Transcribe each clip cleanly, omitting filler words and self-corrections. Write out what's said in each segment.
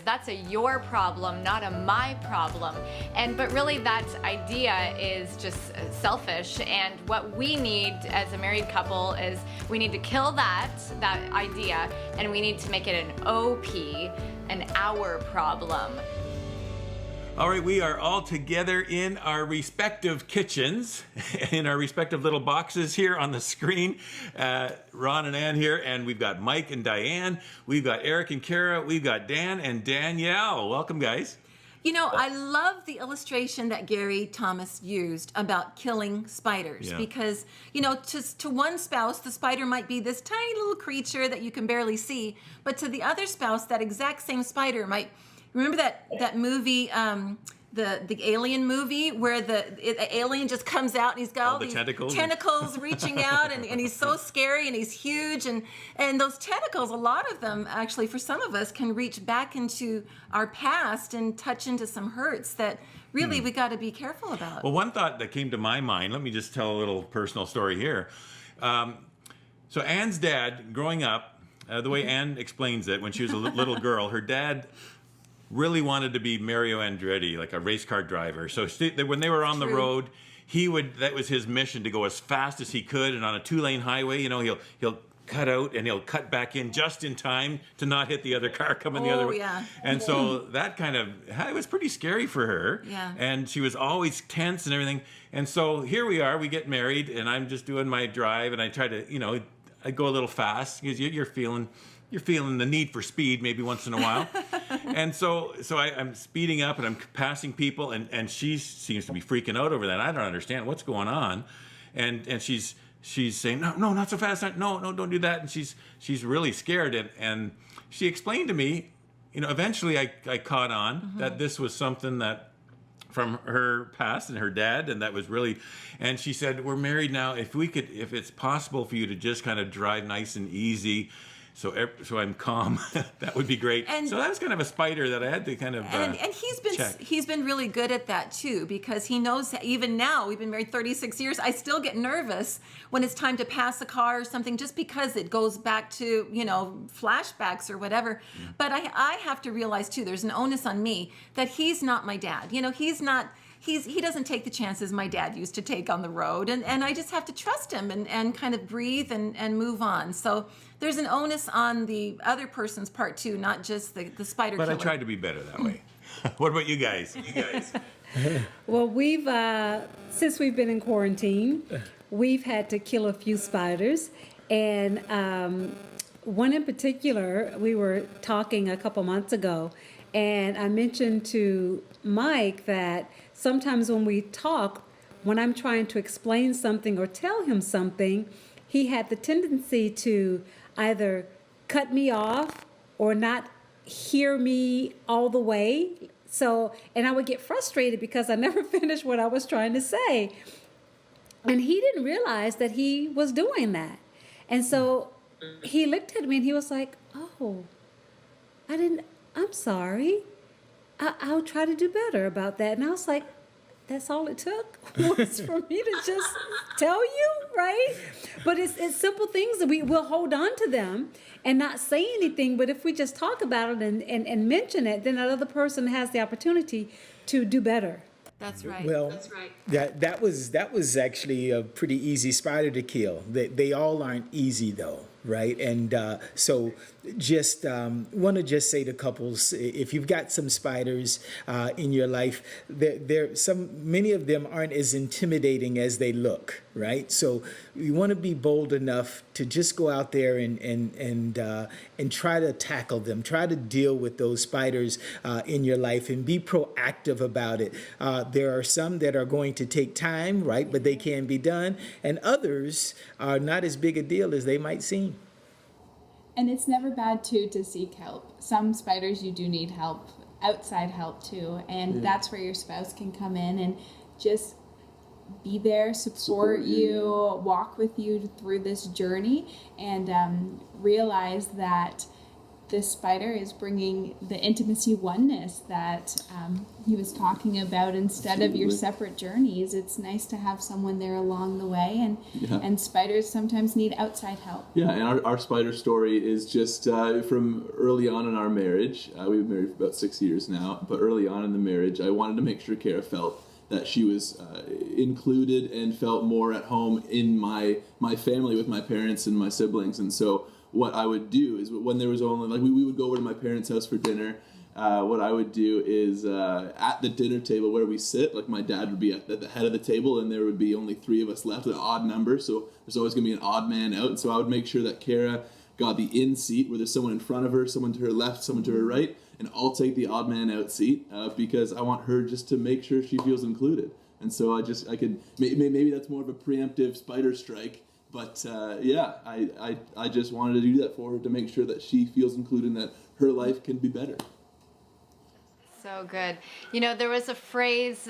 that's a your problem, not a my problem. But really that idea is just selfish, and what we need as a married couple is we need to kill that idea, and we need to make it an OP, an our problem. All right, we are all together in our respective kitchens, in our respective little boxes here on the screen. Ron and Ann here, and we've got Mike and Diane. We've got Eric and Kara. We've got Dan and Danielle. Welcome, guys. You know, I love the illustration that Gary Thomas used about killing spiders, because, you know, to one spouse, the spider might be this tiny little creature that you can barely see, but to the other spouse, that exact same spider might... Remember that movie, the Alien movie, where the alien just comes out and he's got all these tentacles reaching out, and he's so scary and he's huge, and those tentacles, a lot of them actually, for some of us, can reach back into our past and touch into some hurts that really we got to be careful about. Well, one thought that came to my mind, let me just tell a little personal story here. So Ann's dad, growing up, the way Ann explains it, when she was a little girl, her dad really wanted to be Mario Andretti, like a race car driver. So when they were on the road, that was his mission, to go as fast as he could, and on a 2-lane highway, you know, he'll cut out and he'll cut back in just in time to not hit the other car coming the other way. And so that it was pretty scary for her. Yeah. And she was always tense and everything. And so here we are, we get married, and I'm just doing my drive, and I try to, you know, I go a little fast, because you're feeling the need for speed maybe once in a while. And so I'm speeding up, and I'm passing people, and she seems to be freaking out over that. I don't understand what's going on. And she's saying, no, not so fast. No, don't do that. And she's really scared. And she explained to me, you know, eventually I caught on that this was something that from her past and her dad, and that was really, and she said, we're married now. If it's possible for you to just kind of drive nice and easy, so I'm calm, that would be great. And so that was kind of a spider that I had to kind of and he's been really good at that too, because he knows, even now, we've been married 36 years, I still get nervous when it's time to pass a car or something, just because it goes back to, you know, flashbacks or whatever. But I have to realize too, there's an onus on me that he's not my dad. You know, he doesn't take the chances my dad used to take on the road, and I just have to trust him and kind of breathe and move on. So there's an onus on the other person's part too, not just the spider killer. But I tried to be better that way. What about you guys? Well, since we've been in quarantine, we've had to kill a few spiders, and one in particular, we were talking a couple months ago, and I mentioned to Mike that sometimes when we talk, when I'm trying to explain something or tell him something, he had the tendency to either cut me off or not hear me all the way. So, and I would get frustrated because I never finished what I was trying to say. And he didn't realize that he was doing that. And so he looked at me and he was like, oh, I'm sorry. I'll try to do better about that. And I was like, that's all it took was for me to just tell you, right? But it's simple things that we'll hold on to them and not say anything. But if we just talk about it and mention it, then that other person has the opportunity to do better. That's right. Well, that's right. That was actually a pretty easy spider to kill. They all aren't easy though, right? And so just want to just say to couples, if you've got some spiders in your life, many of them aren't as intimidating as they look, right? So you want to be bold enough to just go out there and try to tackle them, try to deal with those spiders in your life, and be proactive about it. There are some that are going to take time, right? But they can be done, and others are not as big a deal as they might seem. And it's never bad, too, to seek help. Some spiders, you do need help, outside help, too. And that's where your spouse can come in and just be there, support you, walk with you through this journey, and realize that this spider is bringing the intimacy oneness that he was talking about. Instead of your separate journeys, it's nice to have someone there along the way, and spiders sometimes need outside help. Yeah, and our spider story is just from early on in our marriage. We've been married for about 6 years now, but early on in the marriage, I wanted to make sure Kara felt that she was included and felt more at home in my family with my parents and my siblings. And so what I would do is, when there was only, like, we would go over to my parents' house for dinner. What I would do is at the dinner table where we sit, like, my dad would be at the head of the table, and there would be only 3 of us left, an odd number, so there's always going to be an odd man out. And so I would make sure that Kara got the in seat, where there's someone in front of her, someone to her left, someone to her right, and I'll take the odd man out seat because I want her just to make sure she feels included. And so I could, maybe that's more of a preemptive spider strike, but I just wanted to do that for her, to make sure that she feels included and that her life can be better. So good. You know, there was a phrase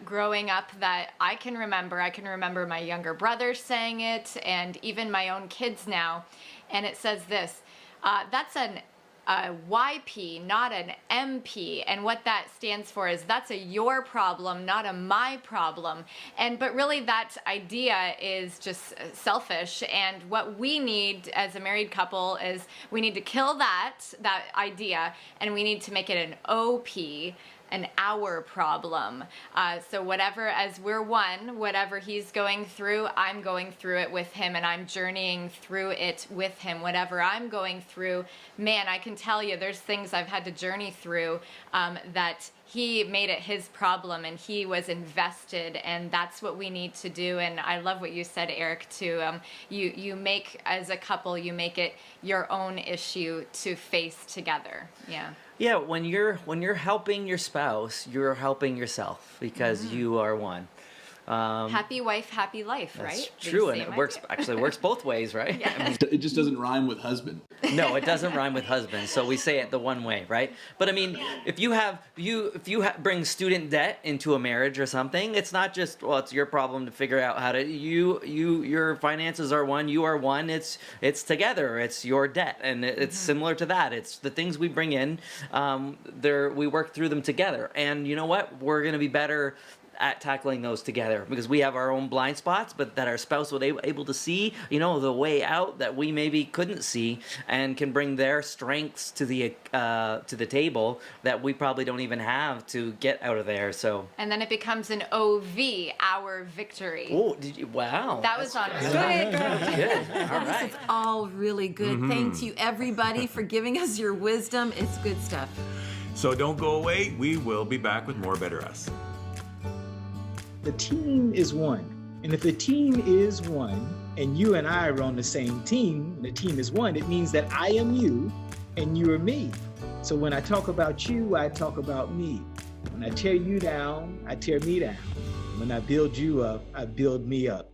growing up that I can remember. I can remember my younger brother saying it, and even my own kids now. And it says this, that's a YP, not an MP. And what that stands for is, that's a your problem, not a my problem. But really that idea is just selfish. And what we need as a married couple is, we need to kill that idea, and we need to make it an OP, an our problem. So whatever, as we're one, whatever he's going through, I'm going through it with him, and I'm journeying through it with him. Whatever I'm going through, man, I can tell you there's things I've had to journey through that he made it his problem, and he was invested, and that's what we need to do. And I love what you said, Eric, too. You make, as a couple, you make it your own issue to face together. Yeah. Yeah, when you're helping your spouse, you're helping yourself, because you are one. Happy wife, happy life, That's right? true, and it works both ways, right? Yeah. I mean, It just doesn't rhyme with husband. no, it doesn't rhyme with husband, so we say it the one way, right? But I mean, if you bring student debt into a marriage or something, it's not just, well, it's your problem to figure out how to, your finances are one, you are one, it's together, it's your debt, and it's similar to that. It's the things we bring in, we work through them together, and you know what? We're going to be better at tackling those together, because we have our own blind spots, but that our spouse was able to see, the way out that we maybe couldn't see, and can bring their strengths to the table that we probably don't even have to get out of there. So. And then it becomes an OV, our victory. Oh, did you? Wow. That was on. Good. All right. It's all really good. Thank you, everybody, for giving us your wisdom. It's good stuff. So don't go away. We will be back with more Better Us. The team is one. And if the team is one, and you and I are on the same team, and the team is one, it means that I am you and you are me. So when I talk about you, I talk about me. When I tear you down, I tear me down. When I build you up, I build me up.